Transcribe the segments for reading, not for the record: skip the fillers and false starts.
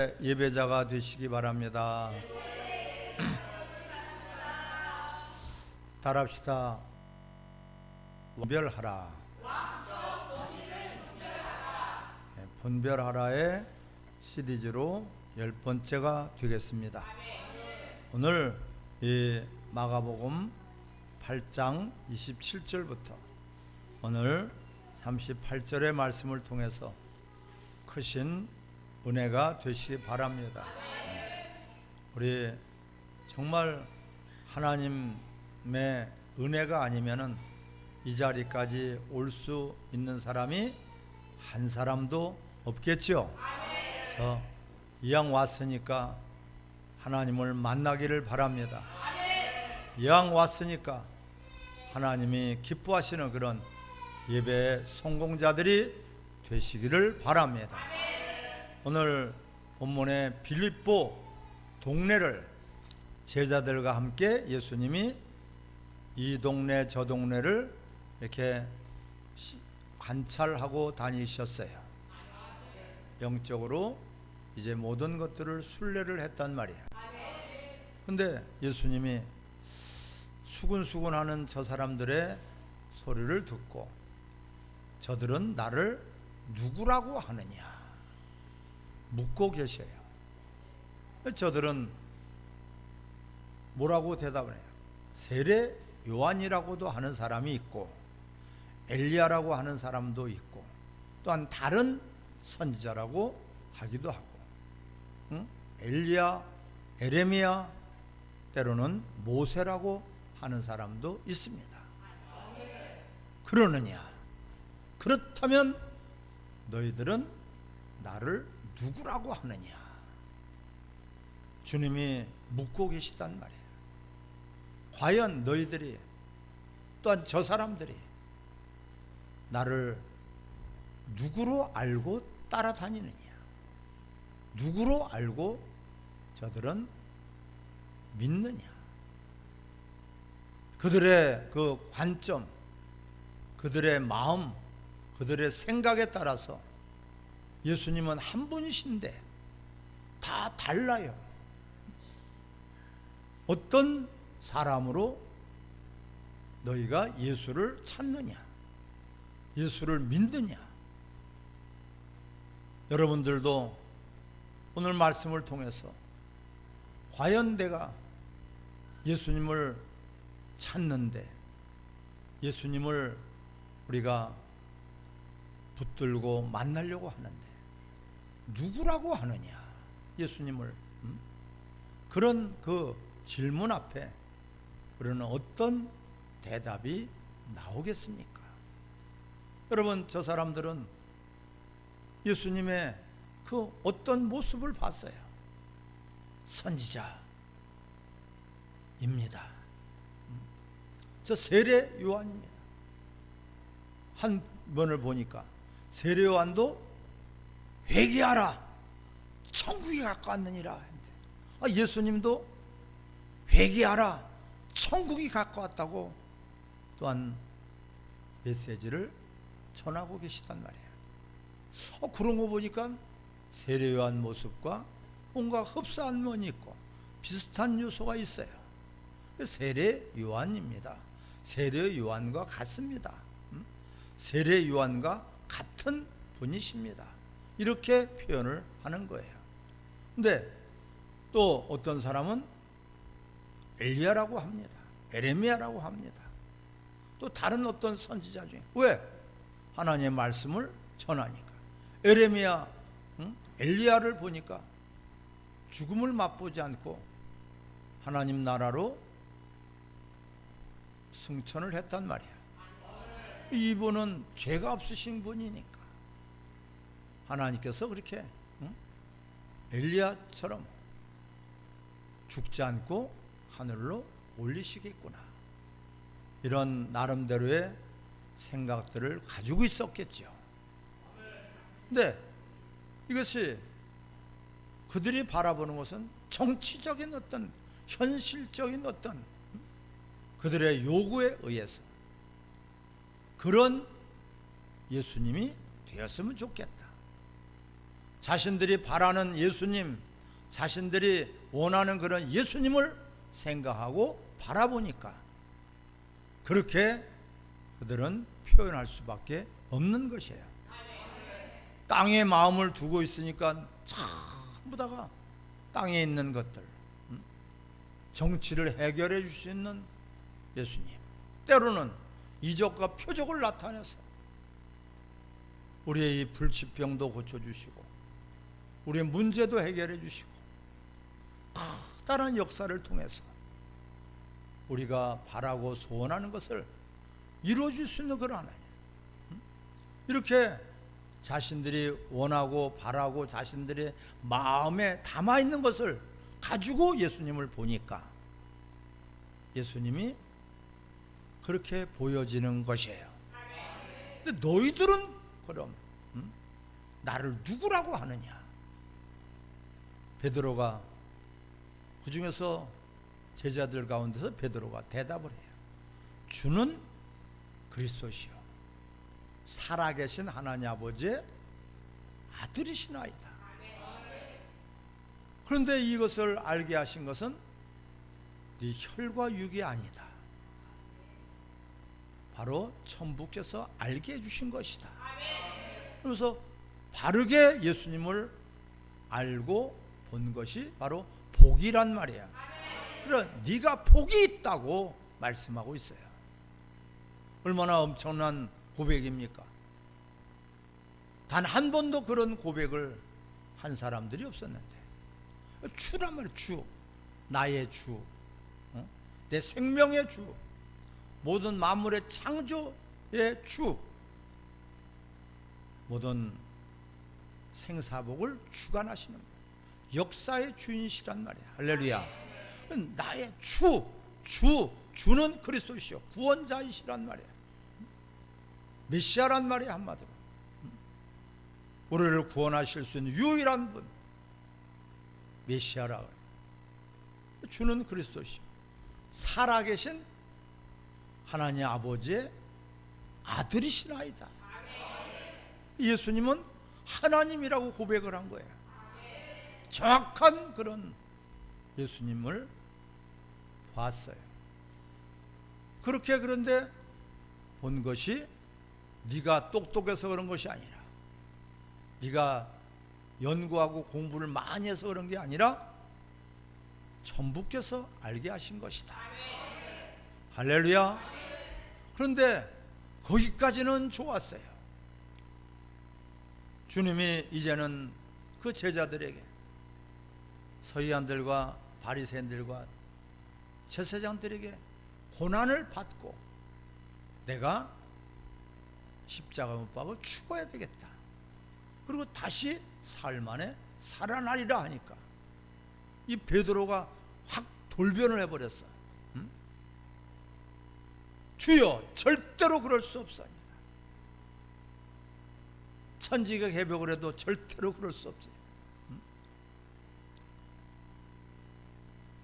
예배자가 되시기 바랍니다. 따라합시다. 분별하라. 분별하라의 시리즈로 10번째가 되겠습니다. 오늘 이 마가복음 8장 27절부터 오늘 38절의 말씀을 통해서 크신 은혜가 되시기 바랍니다. 우리 정말 하나님의 은혜가 아니면은 이 자리까지 올 수 있는 사람이 한 사람도 없겠죠. 그래서 이왕 왔으니까 하나님을 만나기를 바랍니다. 이왕 왔으니까 하나님이 기뻐하시는 그런 예배의 성공자들이 되시기를 바랍니다. 오늘 본문의 빌립보 동네를 제자들과 함께 예수님이 이 동네 저 동네를 이렇게 관찰하고 다니셨어요. 영적으로 이제 모든 것들을 순례를 했단 말이에요. 근데 예수님이 수군수군하는 저 사람들의 소리를 듣고 저들은 나를 누구라고 하느냐 묻고 계셔요. 저들은 뭐라고 대답을 해요? 세례 요한이라고도 하는 사람이 있고 엘리야라고 하는 사람도 있고 또한 다른 선지자라고 하기도 하고 엘리야, 에레미야 때로는 모세라고 하는 사람도 있습니다. 그러느냐? 그렇다면 너희들은 나를 누구라고 하느냐? 주님이 묻고 계시단 말이에요. 과연 너희들이 또한 저 사람들이 나를 누구로 알고 따라다니느냐? 누구로 알고 저들은 믿느냐? 그들의 그 관점, 그들의 마음, 그들의 생각에 따라서 예수님은 한 분이신데 다 달라요. 어떤 사람으로 너희가 예수를 찾느냐, 예수를 믿느냐? 여러분들도 오늘 말씀을 통해서 과연 내가 예수님을 찾는데 예수님을 우리가 붙들고 만나려고 하는데 누구라고 하느냐? 예수님을 그런 그 질문 앞에 우리는 어떤 대답이 나오겠습니까? 여러분, 저 사람들은 예수님의 그 어떤 모습을 봤어요. 선지자입니다. 저 세례 요한입니다. 한 번을 보니까 세례 요한도 회개하라 천국이 가까웠느니라. 예수님도 회개하라 천국이 가까웠다고 또한 메시지를 전하고 계시단 말이에요. 그런 거 보니까 세례 요한 모습과 뭔가 흡사한 면이 있고 비슷한 요소가 있어요. 세례 요한입니다. 세례 요한과 같습니다. 세례 요한과 같은 분이십니다. 이렇게 표현을 하는 거예요. 근데 또 어떤 사람은 엘리야라고 합니다. 에레미야라고 합니다. 또 다른 어떤 선지자 중에 왜? 하나님의 말씀을 전하니까. 에레미야, 엘리야를 보니까 죽음을 맛보지 않고 하나님 나라로 승천을 했단 말이야. 이분은 죄가 없으신 분이니까 하나님께서 그렇게 엘리야처럼 죽지 않고 하늘로 올리시겠구나, 이런 나름대로의 생각들을 가지고 있었겠죠. 근데 이것이 그들이 바라보는 것은 정치적인 어떤 현실적인 어떤 그들의 요구에 의해서 그런 예수님이 되었으면 좋겠다. 자신들이 바라는 예수님, 자신들이 원하는 그런 예수님을 생각하고 바라보니까 그렇게 그들은 표현할 수밖에 없는 것이에요. 땅에 마음을 두고 있으니까 전부 다가 땅에 있는 것들, 정치를 해결해 줄 수 있는 예수님, 때로는 이적과 표적을 나타내서 우리의 이 불치병도 고쳐주시고 우리의 문제도 해결해 주시고 커다란 역사를 통해서 우리가 바라고 소원하는 것을 이루어줄 수 있는 그런 하나님, 이렇게 자신들이 원하고 바라고 자신들의 마음에 담아있는 것을 가지고 예수님을 보니까 예수님이 그렇게 보여지는 것이에요. 근데 너희들은 그럼 나를 누구라고 하느냐? 베드로가, 그 중에서 제자들 가운데서 베드로가 대답을 해요. 주는 그리스도시요 살아계신 하나님 아버지의 아들이시나이다. 그런데 이것을 알게 하신 것은 네 혈과 육이 아니다. 바로 천부께서 알게 해주신 것이다. 그래서 바르게 예수님을 알고 본 것이 바로 복이란 말이야. 그래, 네가 복이 있다고 말씀하고 있어요. 얼마나 엄청난 고백입니까? 단 한 번도 그런 고백을 한 사람들이 없었는데, 주란 말이야. 주, 나의 주, 내 생명의 주, 모든 만물의 창조의 주, 모든 생사복을 주관하시는 거예요. 역사의 주인이시란 말이야. 할렐루야. 나의 주는 그리스도시요 구원자이시란 말이야. 메시아란 말이야. 한마디로 우리를 구원하실 수 있는 유일한 분, 메시아라. 주는 그리스도시요 살아계신 하나님 아버지의 아들이시나이다. 예수님은 하나님이라고 고백을 한 거예요. 정확한 그런 예수님을 봤어요. 그렇게, 그런데 본 것이 네가 똑똑해서 그런 것이 아니라, 네가 연구하고 공부를 많이 해서 그런 게 아니라 천부께서 알게 하신 것이다. 할렐루야. 그런데 거기까지는 좋았어요. 주님이 이제는 그 제자들에게, 서기관들과 바리새인들과 제사장들에게 고난을 받고 내가 십자가 못 박아 죽어야 되겠다, 그리고 다시 사흘 만에 살아나리라 하니까 이 베드로가 확 돌변을 해버렸어. 주여, 절대로 그럴 수 없사옵니다. 천지가 개벽을 해도 절대로 그럴 수 없어요.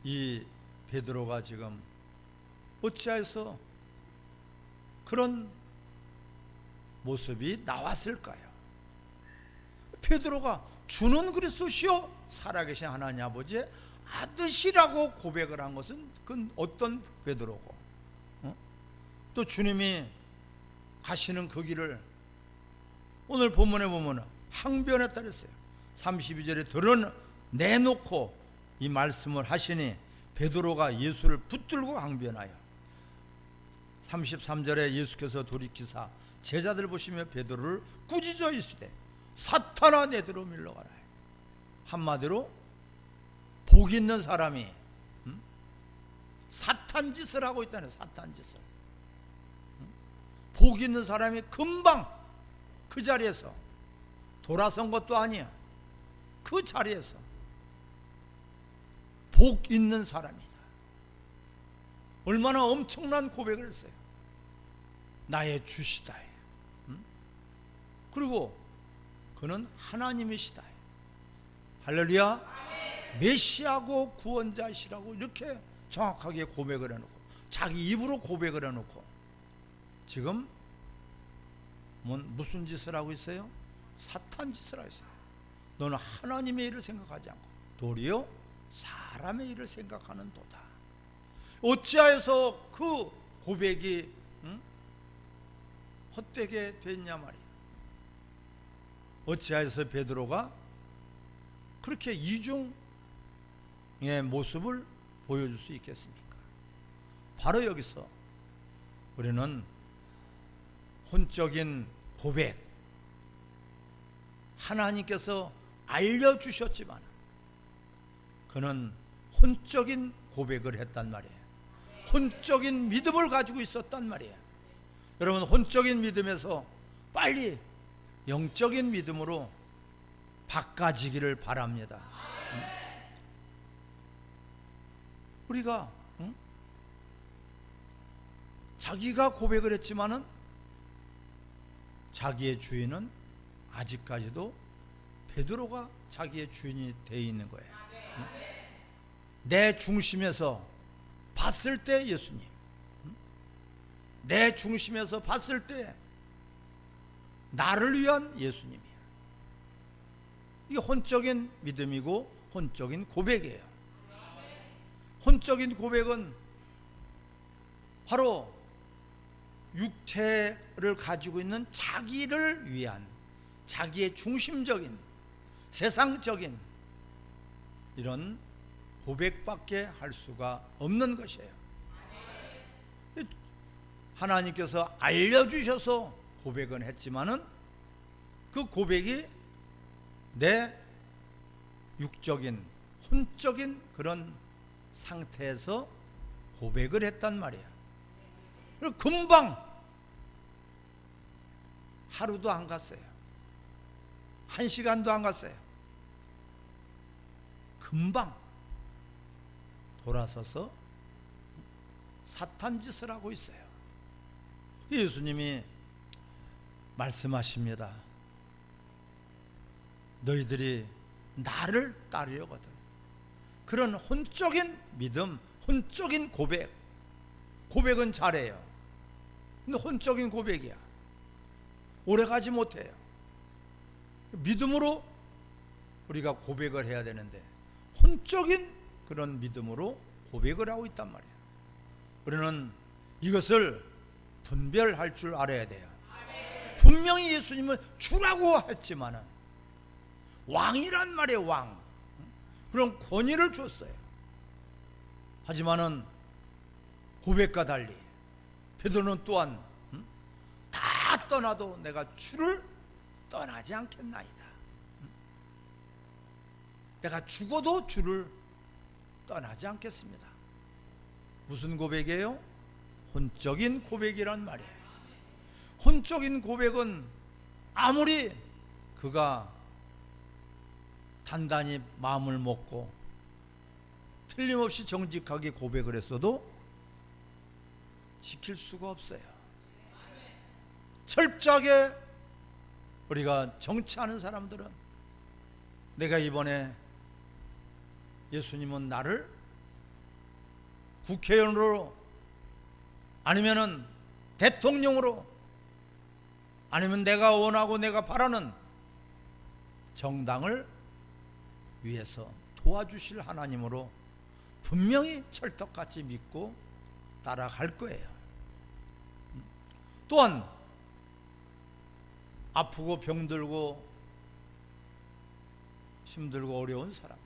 이 베드로가 지금 어찌해서 그런 모습이 나왔을까요? 베드로가 주는 그리스도시요 살아계신 하나님 아버지의 아들이라고 고백을 한 것은 그건 어떤 베드로고, 또 주님이 가시는 그 길을 오늘 본문에 보면 항변했다 그랬어요. 32절에 드러내놓고 이 말씀을 하시니 베드로가 예수를 붙들고 항변하여, 33절에 예수께서 돌이키사 제자들 보시며 베드로를 꾸짖어 이르시되 사탄아 내게로 밀러가라. 한마디로 복 있는 사람이 사탄 짓을 하고 있다는, 사탄 짓을. 복 있는 사람이 금방 그 자리에서 돌아선 것도 아니야. 그 자리에서 복 있는 사람이다. 얼마나 엄청난 고백을 했어요. 나의 주시다. 그리고 그는 하나님이시다. 할렐루야. 메시아고 구원자시라고 이렇게 정확하게 고백을 해놓고, 자기 입으로 고백을 해놓고 지금 무슨 짓을 하고 있어요? 사탄 짓을 하고 있어요. 너는 하나님의 일을 생각하지 않고 도리어 사람의 일을 생각하는 도다. 어찌하여서 그 고백이 헛되게 됐냐 말이야. 어찌하여서 베드로가 그렇게 이중의 모습을 보여줄 수 있겠습니까? 바로 여기서 우리는 혼적인 고백, 하나님께서 알려주셨지만 그는 혼적인 고백을 했단 말이에요. 혼적인 믿음을 가지고 있었단 말이에요. 여러분, 혼적인 믿음에서 빨리 영적인 믿음으로 바꿔지기를 바랍니다. 우리가 자기가 고백을 했지만은 자기의 주인은 아직까지도 베드로가 자기의 주인이 되어 있는 거예요. 내 중심에서 봤을 때 예수님, 내 중심에서 봤을 때 나를 위한 예수님이에요. 이게 혼적인 믿음이고 혼적인 고백이에요. 혼적인 고백은 바로 육체를 가지고 있는 자기를 위한, 자기의 중심적인, 세상적인 이런 고백밖에 할 수가 없는 것이에요. 하나님께서 알려주셔서 고백은 했지만은 그 고백이 내 육적인, 혼적인 그런 상태에서 고백을 했단 말이에요. 그리고 금방 하루도 안 갔어요. 1시간도 안 갔어요. 금방 돌아서서 사탄 짓을 하고 있어요. 예수님이 말씀하십니다. 너희들이 나를 따르려거든. 그런 혼적인 믿음, 혼적인 고백, 고백은 잘해요. 근데 혼적인 고백이야. 오래가지 못해요. 믿음으로 우리가 고백을 해야 되는데 혼적인 그런 믿음으로 고백을 하고 있단 말이에요. 우리는 이것을 분별할 줄 알아야 돼요. 분명히 예수님은 주라고 했지만은 왕이란 말이에요. 왕. 그런 권위를 줬어요. 하지만은 고백과 달리 베드로는 또한 다 떠나도 내가 주를 떠나지 않겠나이다. 내가 죽어도 주를 떠나지 않겠습니다. 무슨 고백이에요? 혼적인 고백이란 말이에요. 혼적인 고백은 아무리 그가 단단히 마음을 먹고 틀림없이 정직하게 고백을 했어도 지킬 수가 없어요. 철저하게 우리가 정치하는 사람들은 내가 이번에 예수님은 나를 국회의원으로 아니면은 대통령으로 아니면 내가 원하고 내가 바라는 정당을 위해서 도와주실 하나님으로 분명히 철떡같이 믿고 따라갈 거예요. 또한 아프고 병들고 힘들고 어려운 사람,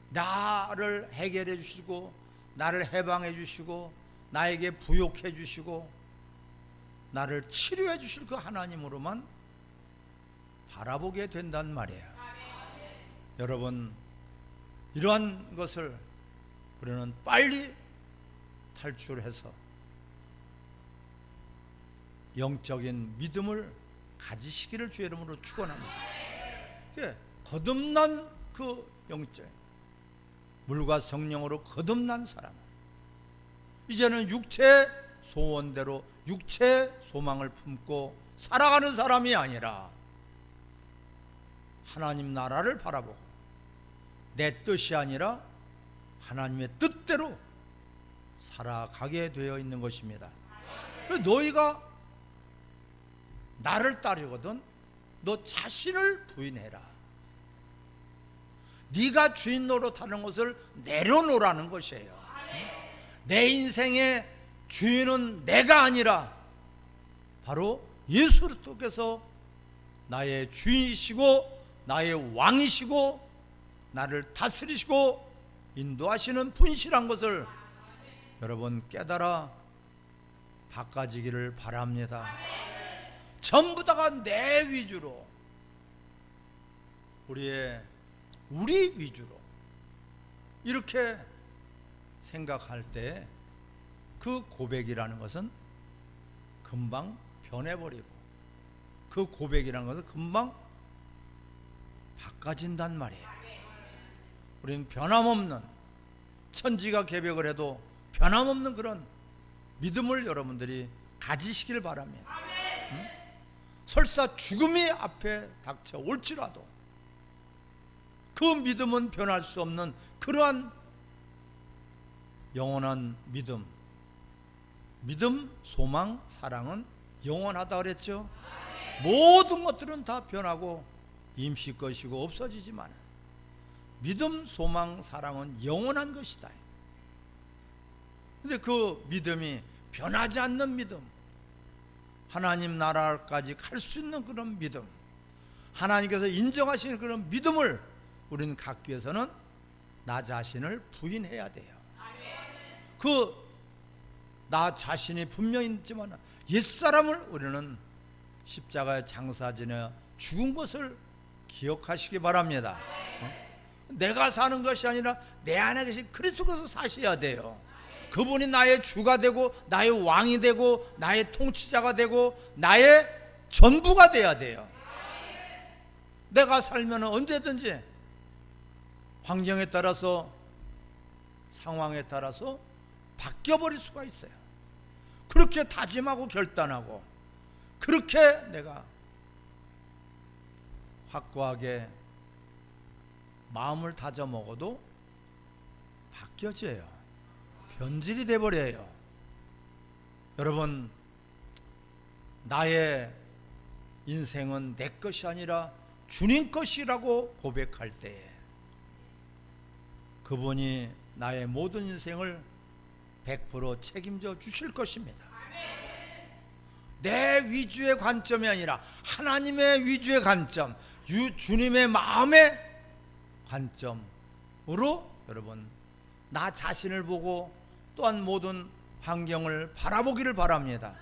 나를 해결해 주시고 나를 해방해 주시고 나에게 부욕해 주시고 나를 치료해 주실 그 하나님으로만 바라보게 된단 말이에요. 여러분, 이러한 것을 우리는 빨리 탈출해서 영적인 믿음을 가지시기를 주의 이름으로 축원합니다. 거듭난 그 영적 물과 성령으로 거듭난 사람은 이제는 육체 소원대로 육체 소망을 품고 살아가는 사람이 아니라 하나님 나라를 바라보고 내 뜻이 아니라 하나님의 뜻대로 살아가게 되어 있는 것입니다. 너희가 나를 따르거든 너 자신을 부인해라. 네가 주인 노릇하는 것을 내려놓으라는 것이에요. 내 인생의 주인은 내가 아니라 바로 예수 그리스도께서 나의 주인이시고 나의 왕이시고 나를 다스리시고 인도하시는 분이시란 것을 여러분 깨달아 바꿔지기를 바랍니다. 전부 다가 내 위주로, 우리 위주로 이렇게 생각할 때 그 고백이라는 것은 금방 변해버리고 그 고백이라는 것은 금방 바꿔진단 말이에요. 우리는 변함없는, 천지가 개벽을 해도 변함없는 그런 믿음을 여러분들이 가지시길 바랍니다. 응? 설사 죽음이 앞에 닥쳐올지라도 그 믿음은 변할 수 없는 그러한 영원한 믿음, 소망, 사랑은 영원하다 그랬죠. 모든 것들은 다 변하고 임시 것이고 없어지지만 믿음, 소망, 사랑은 영원한 것이다. 근데 그 믿음이 변하지 않는 믿음, 하나님 나라까지 갈 수 있는 그런 믿음, 하나님께서 인정하시는 그런 믿음을 우리는 갖기 위해서는 나 자신을 부인해야 돼요. 그 나 자신이 분명히 있지만 옛사람을 우리는 십자가의 장사지내 죽은 것을 기억하시기 바랍니다. 내가 사는 것이 아니라 내 안에 계신 그리스도께서 사셔야 돼요. 그분이 나의 주가 되고 나의 왕이 되고 나의 통치자가 되고 나의 전부가 돼야 돼요. 내가 살면 언제든지 환경에 따라서, 상황에 따라서 바뀌어버릴 수가 있어요. 그렇게 다짐하고 결단하고 그렇게 내가 확고하게 마음을 다져 먹어도 바뀌어져요. 변질이 돼버려요. 여러분, 나의 인생은 내 것이 아니라 주님 것이라고 고백할 때에 그분이 나의 모든 인생을 100% 책임져 주실 것입니다. 내 위주의 관점이 아니라 하나님의 위주의 관점, 주님의 마음의 관점으로 여러분 나 자신을 보고 또한 모든 환경을 바라보기를 바랍니다.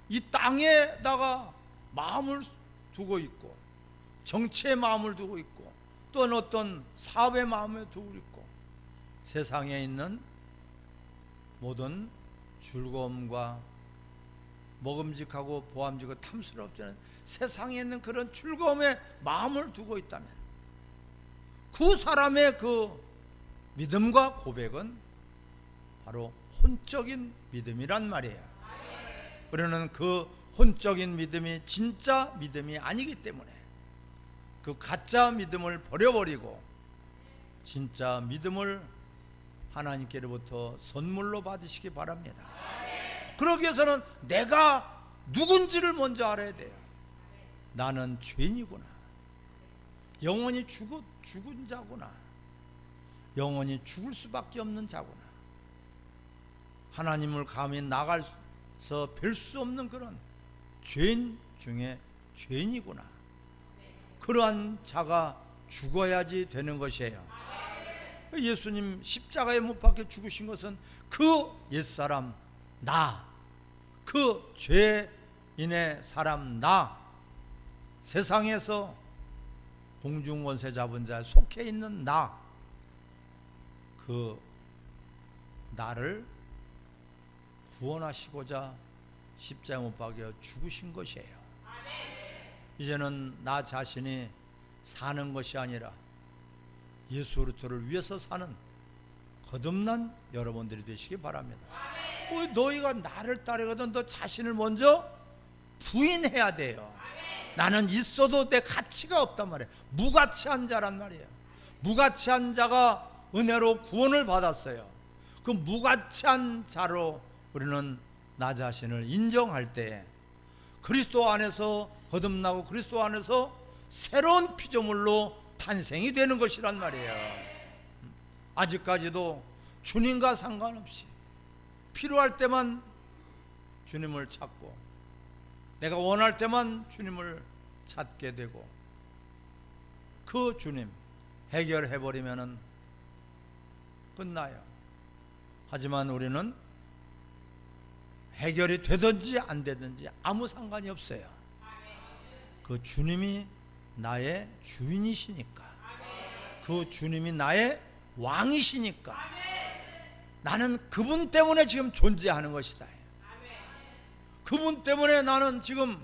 이 땅에다가 마음을 두고 있고 정치의 마음을 두고 있고 또는 어떤 사업의 마음을 두고 있고 세상에 있는 모든 즐거움과 먹음직하고 보암직하고 탐스럽지 않은 세상에 있는 그런 즐거움에 마음을 두고 있다면 그 사람의 그 믿음과 고백은 바로 혼적인 믿음이란 말이에요. 우리는 그 혼적인 믿음이 진짜 믿음이 아니기 때문에 그 가짜 믿음을 버려버리고 진짜 믿음을 하나님께로부터 선물로 받으시기 바랍니다. 그러기 위해서는 내가 누군지를 먼저 알아야 돼요. 나는 죄인이구나. 영원히 죽은 자구나. 영원히 죽을 수밖에 없는 자구나. 하나님을 감히 나가서 뵐 수 없는 그런 죄인 중에 죄인이구나. 그러한 자가 죽어야지 되는 것이에요. 예수님 십자가에 못 박혀 죽으신 것은 그 옛사람 나, 그 죄인의 사람 나, 세상에서 공중권세 잡은 자에 속해 있는 나, 그 나를 구원하시고자 십자가에 못 박혀 죽으신 것이에요. 이제는 나 자신이 사는 것이 아니라 예수 그리스도를 위해서 사는 거듭난 여러분들이 되시기 바랍니다. 너희가 나를 따르거든 너 자신을 먼저 부인해야 돼요. 나는 있어도 내 가치가 없단 말이에요. 무가치한 자란 말이에요. 무가치한 자가 은혜로 구원을 받았어요. 그 무가치한 자로 우리는 나 자신을 인정할 때 그리스도 안에서 거듭나고 그리스도 안에서 새로운 피조물로 탄생이 되는 것이란 말이에요. 아직까지도 주님과 상관없이 필요할 때만 주님을 찾고 내가 원할 때만 주님을 찾게 되고 그 주님 해결해버리면 끝나요. 하지만 우리는 해결이 되든지 안 되든지 아무 상관이 없어요. 그 주님이 나의 주인이시니까, 그 주님이 나의 왕이시니까 나는 그분 때문에 지금 존재하는 것이다. 그분 때문에 나는 지금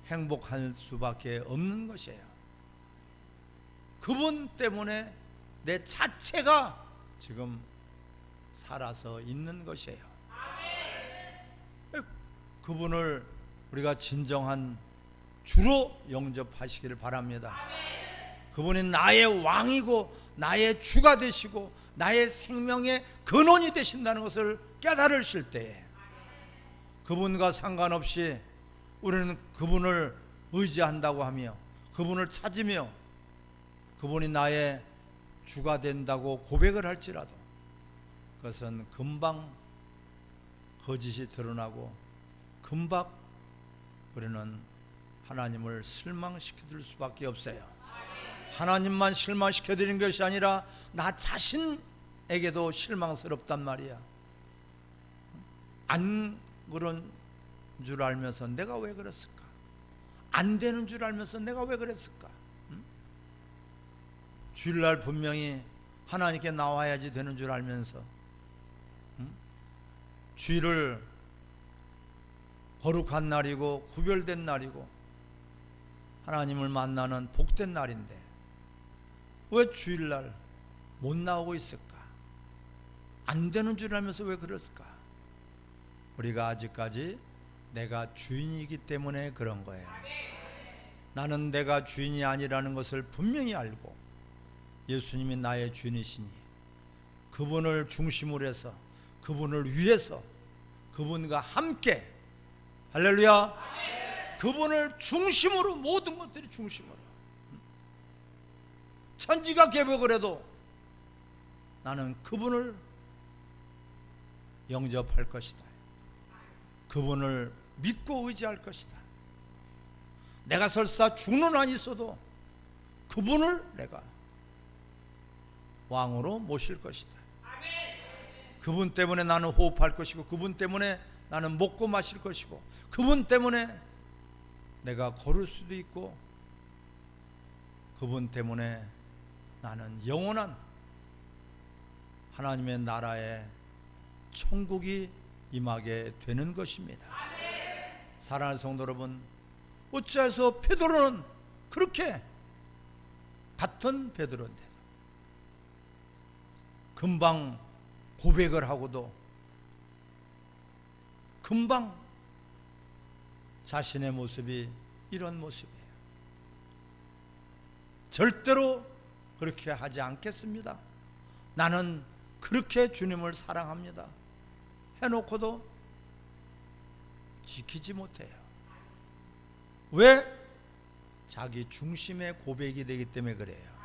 행복할 수밖에 없는 것이에요. 그분 때문에 내 자체가 지금 살아서 있는 것이에요. 그분을 우리가 진정한 주로 영접하시기를 바랍니다. 그분이 나의 왕이고 나의 주가 되시고 나의 생명의 근원이 되신다는 것을 깨달으실 때에 그분과 상관없이 우리는 그분을 의지한다고 하며 그분을 찾으며 그분이 나의 주가 된다고 고백을 할지라도 그것은 금방 거짓이 드러나고 금방 우리는 하나님을 실망시켜줄 수밖에 없어요. 하나님만 실망시켜드리는 것이 아니라 나 자신에게도 실망스럽단 말이야. 안 그런 줄 알면서 내가 왜 그랬을까? 안 되는 줄 알면서 내가 왜 그랬을까? 주일날 분명히 하나님께 나와야지 되는 줄 알면서 주일을 거룩한 날이고 구별된 날이고 하나님을 만나는 복된 날인데 왜 주일날 못 나오고 있을까? 안 되는 줄 알면서 왜 그랬을까? 우리가 아직까지 내가 주인이기 때문에 그런 거예요. 나는 내가 주인이 아니라는 것을 분명히 알고 예수님이 나의 주인이시니 그분을 중심으로 해서 그분을 위해서 그분과 함께 할렐루야 그분을 중심으로 모든 것들이 중심으로 천지가 개벽을 해도 나는 그분을 영접할 것이다. 그분을 믿고 의지할 것이다. 내가 설사 죽는 한이 있어도 그분을 내가 왕으로 모실 것이다. 그분 때문에 나는 호흡할 것이고 그분 때문에 나는 먹고 마실 것이고 그분 때문에 내가 걸을 수도 있고 그분 때문에 나는 영원한 하나님의 나라에 천국이 임하게 되는 것입니다. 사랑하는 성도 여러분, 어찌해서 베드로는 그렇게 같은 베드로인데도 금방 고백을 하고도 금방 자신의 모습이 이런 모습이에요. 절대로 그렇게 하지 않겠습니다. 나는 그렇게 주님을 사랑합니다. 해놓고도 지키지 못해요. 왜? 자기 중심의 고백이 되기 때문에 그래요.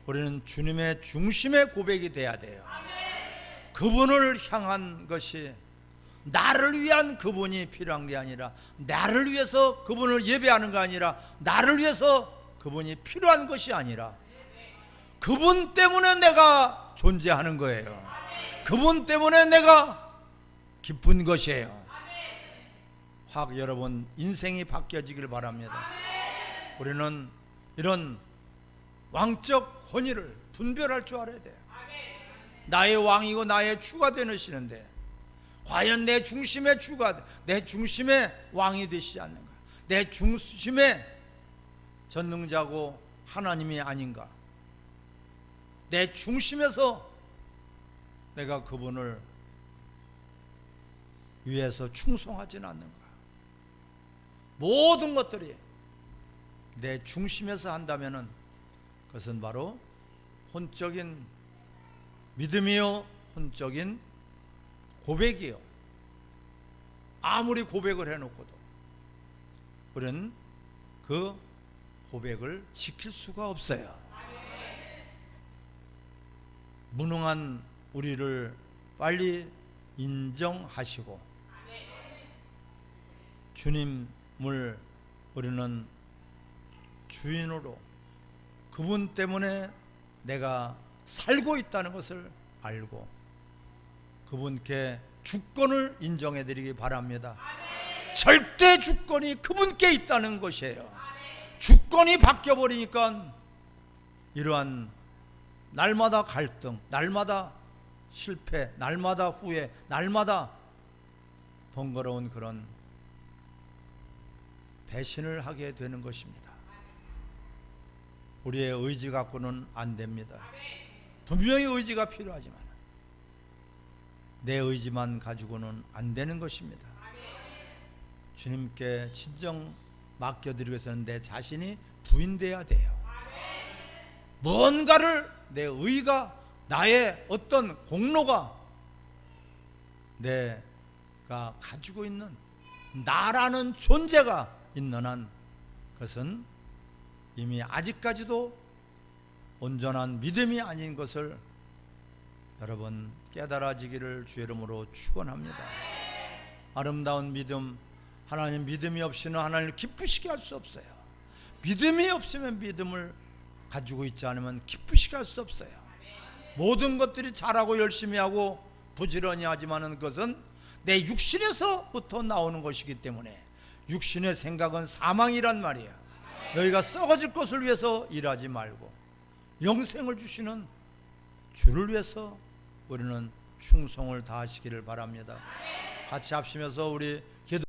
우리는 주님의 중심의 고백이 돼야 돼요. 그분을 향한 것이 나를 위한 그분이 필요한 게 아니라 나를 위해서 그분을 예배하는 게 아니라 나를 위해서 그분이 필요한 것이 아니라 그분 때문에 내가 존재하는 거예요. 그분 때문에 내가 기쁜 것이에요. 확 여러분 인생이 바뀌어지길 바랍니다. 우리는 이런 왕적 권위를 분별할 줄 알아야 돼요. 나의 왕이고 나의 주가 되시는데 과연 내 중심의 주가 내 중심의 왕이 되시지 않는가? 내 중심의 전능자고 하나님이 아닌가? 내 중심에서 내가 그분을 위해서 충성하지는 않는가? 모든 것들이 내 중심에서 한다면은 그것은 바로 혼적인 믿음이요 혼적인 고백이요 아무리 고백을 해놓고도 우리는 그 고백을 지킬 수가 없어요. 무능한 우리를 빨리 인정하시고 주님을 우리는 주인으로, 그분 때문에 내가 살고 있다는 것을 알고 그분께 주권을 인정해 드리기 바랍니다. 절대 주권이 그분께 있다는 것이에요. 주권이 바뀌어 버리니까 이러한 날마다 갈등, 날마다 실패, 날마다 후회, 날마다 번거로운 그런 배신을 하게 되는 것입니다. 우리의 의지 갖고는 안 됩니다. 분명히 의지가 필요하지만 내 의지만 가지고는 안 되는 것입니다. 주님께 진정 맡겨드리기 위해서는 내 자신이 부인돼야 돼요. 뭔가를 내 의가, 나의 어떤 공로가, 내가 가지고 있는 나라는 존재가 있는 한 그것은 이미 아직까지도 온전한 믿음이 아닌 것을 여러분 깨달아지기를 주의 이름으로 축원합니다. 아름다운 믿음, 하나님 믿음이 없이는 하나님을 기쁘시게 할 수 없어요. 믿음이 없으면 믿음을 가지고 있지 않으면 기쁘시게 할 수 없어요. 모든 것들이 잘하고 열심히 하고 부지런히 하지만은 그것은 내 육신에서부터 나오는 것이기 때문에 육신의 생각은 사망이란 말이야. 너희가 썩어질 것을 위해서 일하지 말고 영생을 주시는 주를 위해서 우리는 충성을 다하시기를 바랍니다. 같이 합심해서 우리